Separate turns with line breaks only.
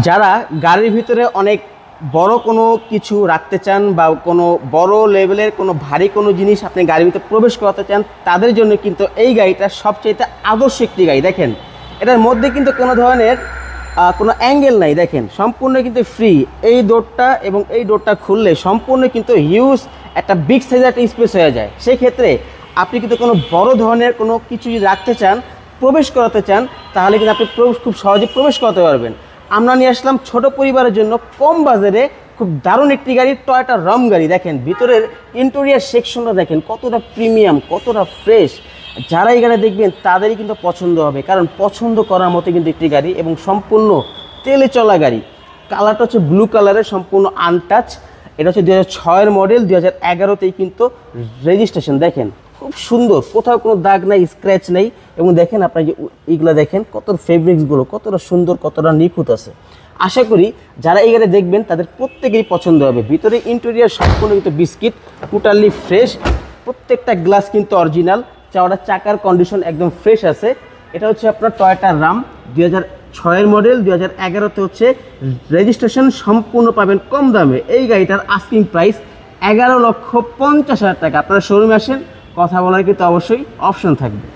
যারা গাড়ির ভিতরে অনেক বড় কোনো কিছু রাখতে চান বা কোনো বড় লেভেলের কোনো ভারী কোনো জিনিস আপনি গাড়ির ভিতরে প্রবেশ করাতে চান, তাদের জন্য কিন্তু এই গাড়িটা সবচেয়ে আদর্শ একটি গাড়ি। দেখেন এটার মধ্যে কিন্তু কোনো ধরনের কোনো অ্যাঙ্গেল নাই, দেখেন সম্পূর্ণ কিন্তু ফ্রি। এই ডোরটা এবং এই ডোরটা খুললে সম্পূর্ণ কিন্তু হিউজ একটা বিগ সাইজের একটা স্পেস হয়ে যায়। সেই ক্ষেত্রে আপনি কিন্তু কোনো বড় ধরনের কোনো কিছু যদি রাখতে চান, প্রবেশ করাতে চান, তাহলে কিন্তু আপনি খুব সহজে প্রবেশ করাতে পারবেন। আমরা নিয়ে আসলাম ছোট পরিবারের জন্য কম বাজারে খুব দারুণ একটি গাড়ি, টয়োটা রাম গাড়ি। দেখেন ভিতরের ইন্টেরিয়র সেকশনটা দেখেন কতটা প্রিমিয়াম, কতটা ফ্রেশ। যারা এই গাড়ি দেখবেন তাদেরই কিন্তু পছন্দ হবে, কারণ পছন্দ করার মতো কিন্তু একটি গাড়ি এবং সম্পূর্ণ তেলে চলা গাড়ি। কালারটা হচ্ছে ব্লু কালারের, সম্পূর্ণ আনটাচ। এটা হচ্ছে 2006-এর মডেল, 2011-তেই কিন্তু রেজিস্ট্রেশন। দেখেন খুব সুন্দর, কোথাও কোনো দাগ নাই, স্ক্র্যাচ নেই। এবং দেখেন আপনার যে এইগুলো দেখেন কত ফেব্রিক্সগুলো কতটা সুন্দর, কতটা নিখুঁত আছে। আশা করি যারা এই গাড়ি দেখবেন তাদের প্রত্যেকেই পছন্দ হবে। ভিতরে ইন্টেরিয়র সম্পূর্ণ কিন্তু বিস্কিট, টোটালি ফ্রেশ। প্রত্যেকটা গ্লাস কিন্তু অরিজিনাল। চাওয়াটা চাকার কন্ডিশন একদম ফ্রেশ আছে। এটা হচ্ছে আপনার টয়োটা রাম, 2006-এর মডেল, 2011-তে হচ্ছে রেজিস্ট্রেশন। সম্পূর্ণ পাবেন কম দামে। এই গাড়িটার আস্কিং প্রাইস 11,50,000 টাকা। আপনারা শোরুমে আসেন, কথা বলার কিন্তু অবশ্যই অপশন থাকবে।